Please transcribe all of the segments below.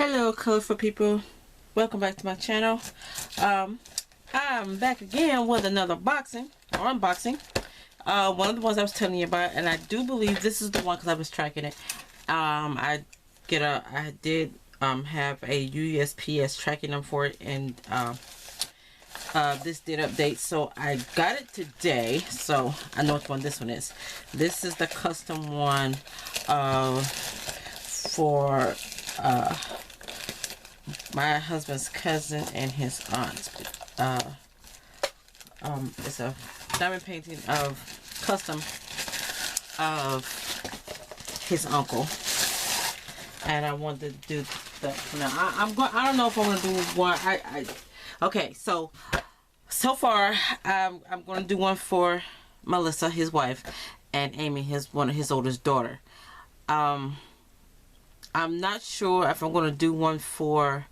Hello colorful people, welcome back to my channel. I'm back again with another unboxing. One of the ones I was telling you about, and I do believe this is the one because I was tracking it. I did have a USPS tracking number for it, and this did update, so I got it today, so I know which one this one is. This is the custom one for my husband's cousin and his aunt. It's a diamond painting of custom of his uncle, and I wanted to do that for now. I don't know if I want to do one. Okay, so far I'm going to do one for Melissa, his wife, and Amy, one of his oldest daughter. I'm not sure if I'm going to do one for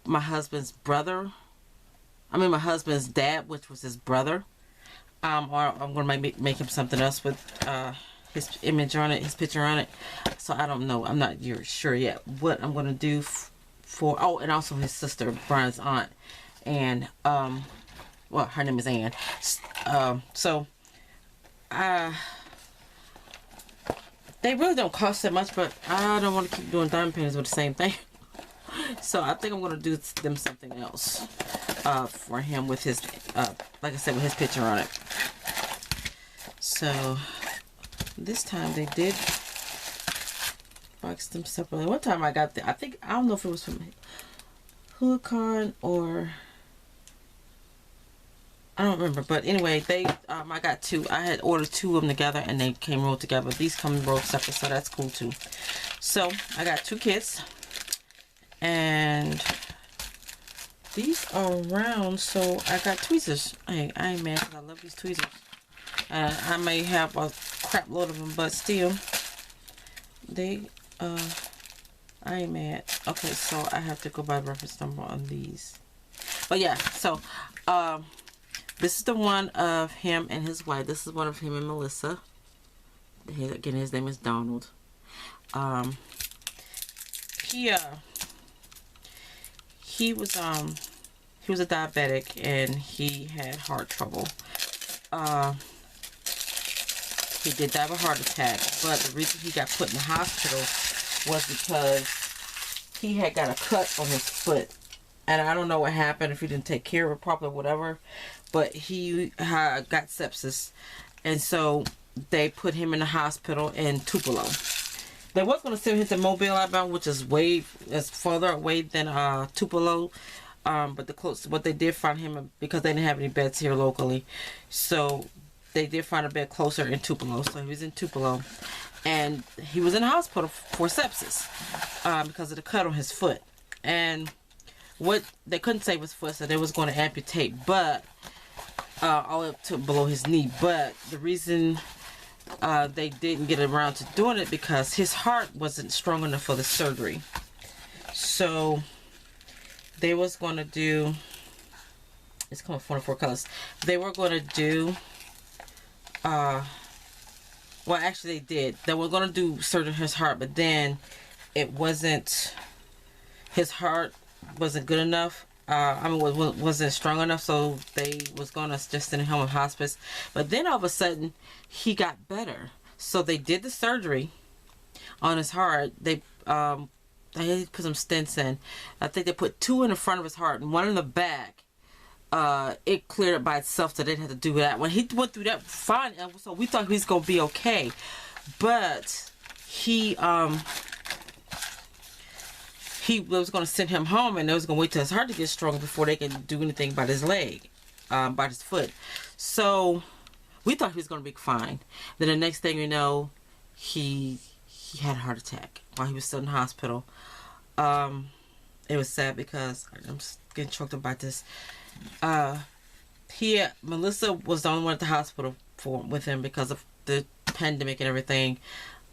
my husband's brother. I mean my husband's dad, which was his brother. Or I'm going to make him something else with his image on it, his picture on it. So I don't know. I'm not sure yet what I'm going to do for. Oh, and also his sister, Brian's aunt. And, well, her name is Ann. They really don't cost that much, but I don't want to keep doing diamond paintings with the same thing. So I think I'm going to do them something else for him with his, like I said, with his picture on it. So this time they did box them separately. One time I got the, I don't know if it was from Huacan or I don't remember, but anyway, I got two. I had ordered two of them together, and they came rolled together. These come rolled separate, so that's cool too. So I got two kits, and these are round, so I got tweezers. I ain't mad because I love these tweezers. I may have a crap load of them, but still, I ain't mad. Okay, so I have to go by reference number on these. But yeah, so this is the one of him and his wife. This is one of him and Melissa. Again, his name is Donald. He was a diabetic, and he had heart trouble. He did die of a heart attack, but the reason he got put in the hospital was because he had got a cut on his foot. And I don't know what happened, if he didn't take care of it properly or whatever, but he got sepsis, and so they put him in the hospital in Tupelo. They was going to send him to Mobile, Alabama, which is further away than Tupelo, but what they did find him, because they didn't have any beds here locally, so they did find a bed closer in Tupelo. So he was in Tupelo, and he was in the hospital for sepsis because of the cut on his foot. And what they couldn't save his foot, so they was going to amputate, but all up to below his knee. But the reason they didn't get around to doing it because his heart wasn't strong enough for the surgery. So they was going to do, it's coming 44 colors. They were going to do, well, actually they did. They were going to do surgery on his heart, but then it wasn't, his heart wasn't good enough. Wasn't strong enough, so they was gonna just send him home in hospice. But then all of a sudden, he got better. So they did the surgery on his heart. They put some stents in. I think they put two in the front of his heart and one in the back. It cleared it by itself, so they didn't have to do that. When he went through that, fine. So we thought he was gonna be okay, but he was going to send him home, and they was going to wait till his heart to get strong before they can do anything about his leg, about his foot. So we thought he was going to be fine. Then the next thing you know, he had a heart attack while he was still in the hospital. It was sad because I'm just getting choked up by this. Melissa was the only one at the hospital with him because of the pandemic and everything.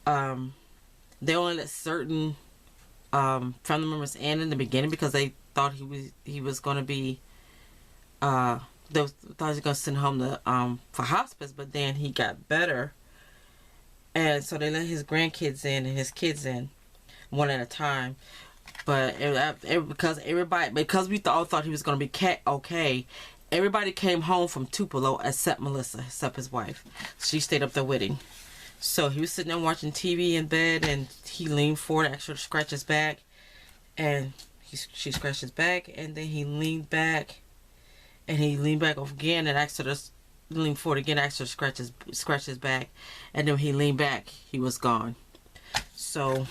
They only let certain family members in the beginning because they thought he was going to be they thought he was going to send home for hospice, but then he got better, and so they let his grandkids in and his kids in one at a time. But because we all thought he was gonna be okay, everybody came home from Tupelo except Melissa, except his wife. She stayed up there with him. So he was sitting there watching TV in bed, and he leaned forward, asked her to scratch his back, and she scratched his back, and then he leaned back, and he leaned back off again, and asked her to lean forward again, asked her to scratch his back, and then when he leaned back, he was gone. So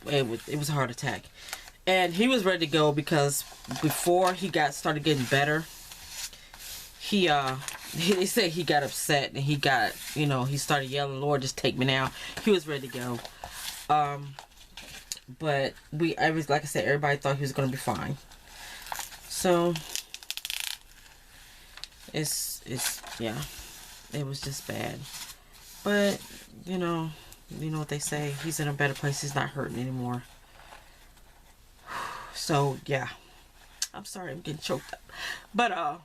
it was a heart attack, and he was ready to go because before he started getting better, they said he got upset and he started yelling, "Lord, just take me now." He was ready to go. But like I said, everybody thought he was going to be fine. So yeah, it was just bad. But you know what they say, he's in a better place. He's not hurting anymore. So yeah, I'm sorry, I'm getting choked up. But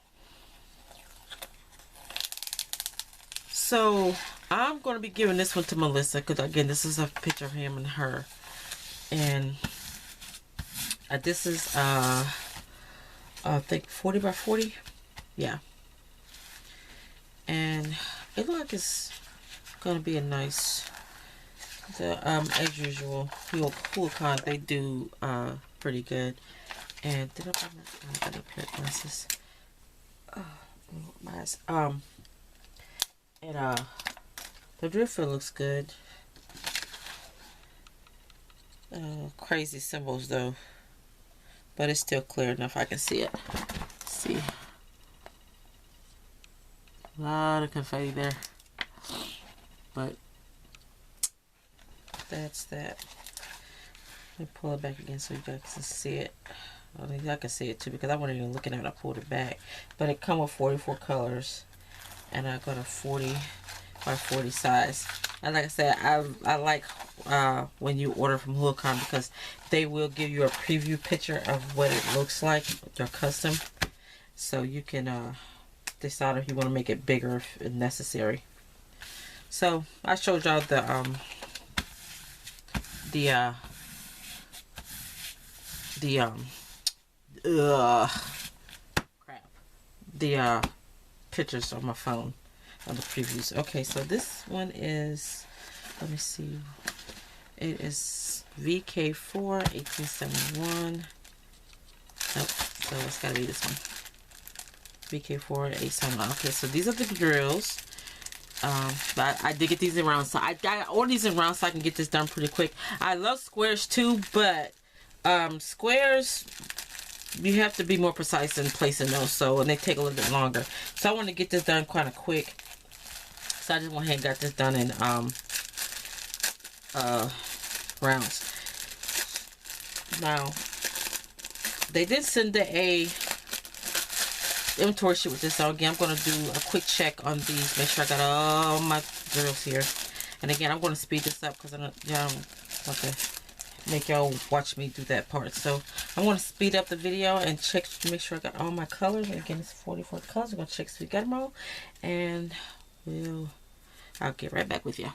so I'm going to be giving this one to Melissa, because again, this is a picture of him and her, and this is I think 40 by 40, yeah, and it looks like it's going to be a nice, as usual, Huacan, they do pretty good. And did I buy my pair of glasses? My eyes. And the drifter looks good. Crazy symbols though, but it's still clear enough I can see it. Let's see, a lot of confetti there, but that's that. Let me pull it back again so you guys can see it. I think I can see it too, because I wasn't even looking at it. I pulled it back, but it come with 44 colors, and I got a 40 by 40 size. And like I said, I like when you order from Huacan, because they will give you a preview picture of what it looks like, their custom, so you can decide if you want to make it bigger if necessary. So I showed y'all the pictures on my phone on the previews. Okay, so this one is, let me see, it is VK4 1871. Nope, so it's gotta be this one, VK4 871. Okay, so these are the drills. But I did get these in round, so I ordered these in round so I can get this done pretty quick. I love squares too, but squares, you have to be more precise in placing those, and they take a little bit longer. So I want to get this done kind of quick, so I just went ahead and got this done in rounds. Now they did send a inventory sheet with this, so again I'm going to do a quick check on these, make sure I got all my drills here. And again, I'm going to speed this up because I don't want to make y'all watch me do that part. So I'm going to speed up the video and check to make sure I got all my colors. And again, it's 44 colors. I'm going to check so we got them all, and I'll get right back with you.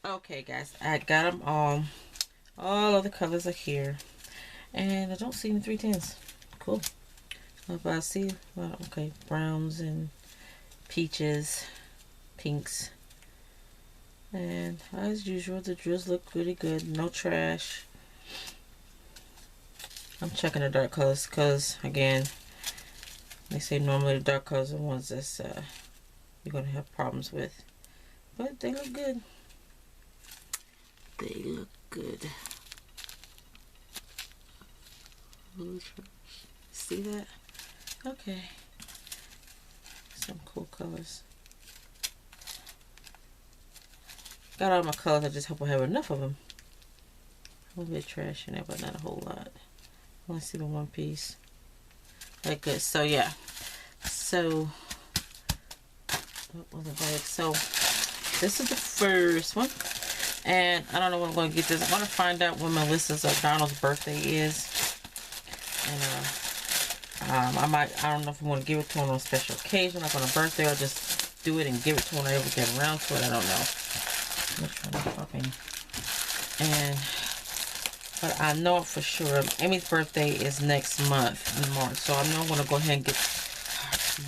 Okay guys, I got them all of the colors are here, and I don't see any 310s. Cool. But I see, well, okay, browns and peaches, pinks, and as usual the drills look pretty good, no trash. I'm checking the dark colors because again, they say normally the dark colors are the ones that's you're gonna have problems with, but they look good. They look good. See that? Okay. Some cool colors. Got all my colors. I just hope I have enough of them. A little bit of trash in there, but not a whole lot. I only see the one piece. Okay, good. So yeah. So what was the bag? So this is the first one. And I don't know when I'm going to get this. I want to find out when Melissa's or Donald's birthday is. And I don't know if I'm going to give it to him on a special occasion, like on a birthday, or just do it and give it to him when I ever get around to it. I don't know. Which one is popping? But I know for sure Amy's birthday is next month in March. So I know I'm going to go ahead and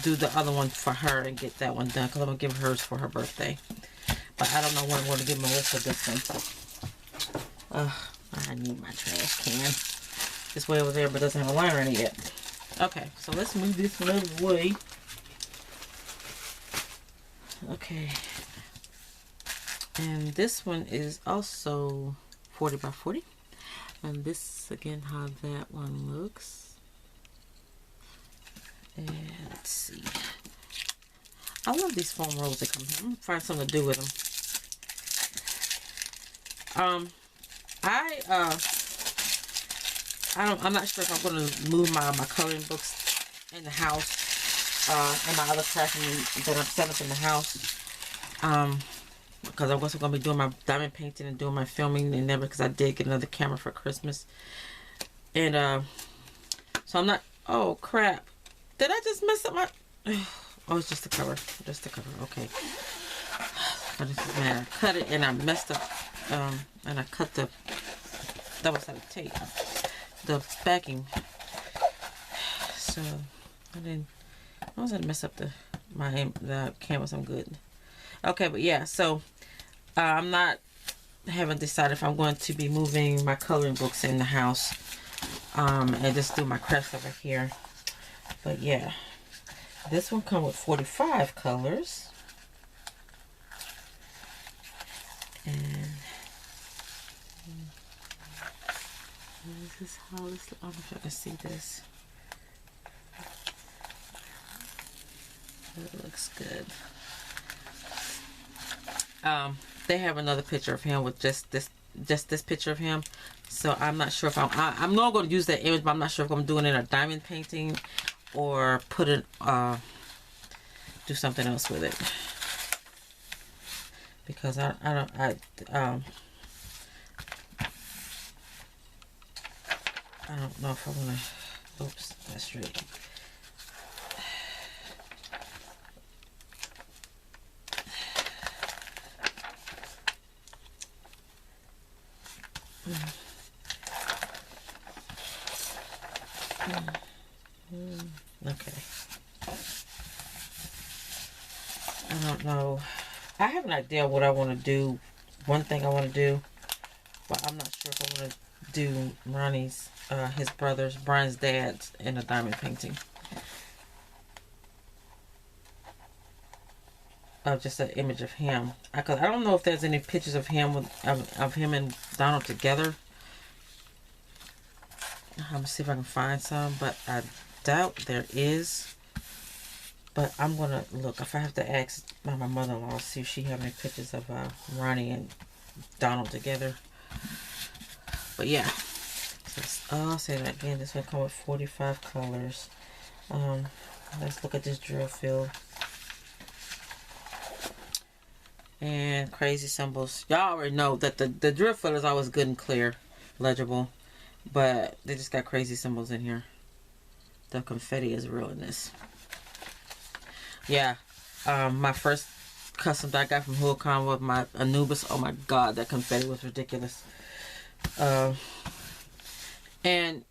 do the other one for her and get that one done, because I'm going to give hers for her birthday. But I don't know when I'm going to give Melissa this one. I need my trash can. It's way over there, but doesn't have a liner in it yet. Okay, so let's move this one out of the way. Okay. And this one is also 40 by 40. And this, again, how that one looks. And let's see. I love these foam rolls that come here. I'm going to find something to do with them. I'm not sure if I'm going to move my coloring books in the house, and my other crafting that I'm set up in the house, because I'm also going to be doing my diamond painting and doing my filming and never, because I did get another camera for Christmas. And so I'm not, oh crap, did I just mess up my, oh, it's just the cover, okay. But this is mad. I cut it and I messed up, and I cut the double-sided tape, the backing. So I was gonna mess up the canvas. I'm good. Okay, but yeah. So haven't decided if I'm going to be moving my coloring books in the house, and just do my crafts over here. But yeah, this one comes with 45 colors, and this is how this. I don't know if I can see this. It looks good. They have another picture of him with just this picture of him. So I'm not sure if I'm not going to use that image, but I'm not sure if I'm doing it in a diamond painting or put it do something else with it, because I don't know if I want to. Oops, that's straight. Okay. I don't know. I have an idea what I want to do. One thing I want to do, but I'm not sure if I want to do Ronnie's, his brother's, Brian's dad's, in a diamond painting. Just an image of him. Cause I don't know if there's any pictures of him of him and Donald together. I'm gonna see if I can find some, but I doubt there is. But I'm gonna look. If I have to ask my mother-in-law, see if she have any pictures of Ronnie and Donald together. But yeah, so I'll say that again. This one comes with 45 colors. Let's look at this drill field. And crazy symbols. Y'all already know that the drill field is always good and clear, legible. But they just got crazy symbols in here. The confetti is real in this. Yeah. My first custom that I got from Huacan with my Anubis. Oh my god, that confetti was ridiculous. And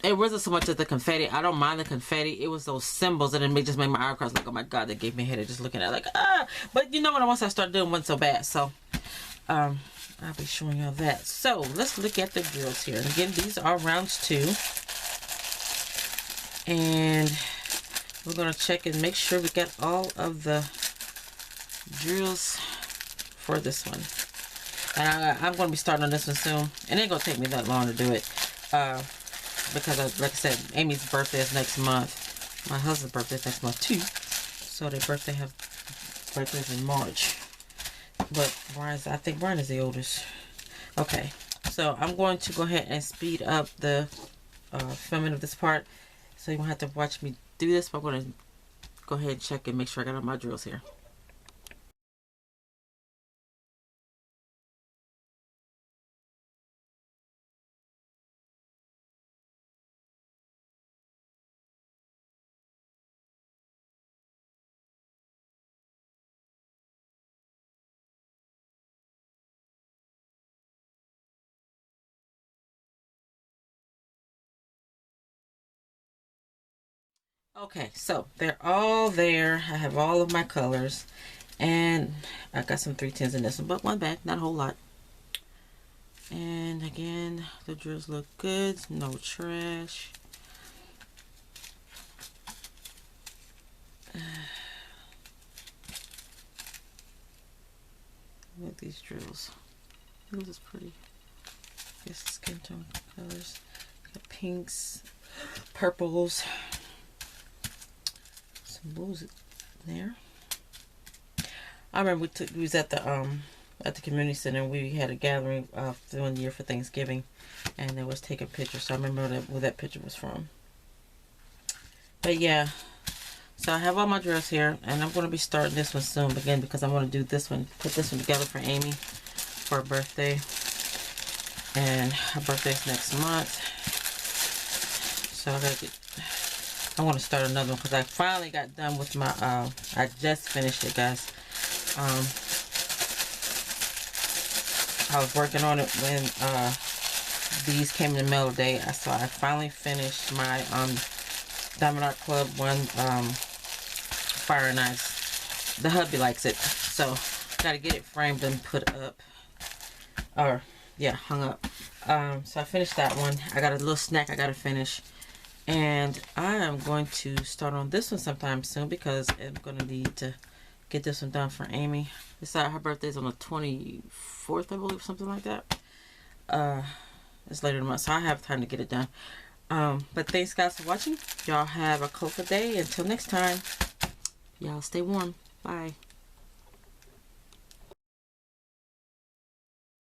it wasn't so much of the confetti. I don't mind the confetti. It was those symbols that it just made my eyebrows like, oh my god, that gave me a headache just looking at it. Like, ah. But you know what? Once I started doing, it wasn't so bad. So, I'll be showing y'all that. So, let's look at the drills here. And again, these are rounds 2. And we're going to check and make sure we got all of the drills for this one. And I'm going to be starting on this one soon. And it ain't going to take me that long to do it. Because, like I said, Amy's birthday is next month. My husband's birthday is next month, too. So, their birthdays in March. But I think Brian is the oldest. Okay. So, I'm going to go ahead and speed up the filming of this part. So you won't have to watch me do this, but I'm going to go ahead and check and make sure I got all my drills here. Okay, so they're all there. I have all of my colors. And I got some 310s in this one, but one bag, not a whole lot. And again, the drills look good. No trash. Look at these drills. This is pretty. This skin tone colors. Got pinks, purples, some blues there. I remember we was at the community center, and we had a gathering 1 year for Thanksgiving, and they was taking pictures. So I remember where that picture was from. But yeah, so I have all my drills here, and I'm going to be starting this one soon again because I want to do this one, put this one together for Amy for her birthday, and her birthday's next month. So I want to start another one because I finally got done with my I just finished it, guys. I was working on it when these came in the mail today. So I finally finished my Diamond Art Club one fire and ice. The hubby likes it, so gotta get it framed and put up, or yeah, hung up. So I finished that one. I got a little snack I gotta finish, and I am going to start on this one sometime soon because I'm gonna need to get this one done for Amy. Her birthday's on the 24th, I believe, something like that. It's later in the month, so I have time to get it done. But thanks, guys, for watching. Y'all have a colorful day. Until next time, y'all stay warm. Bye.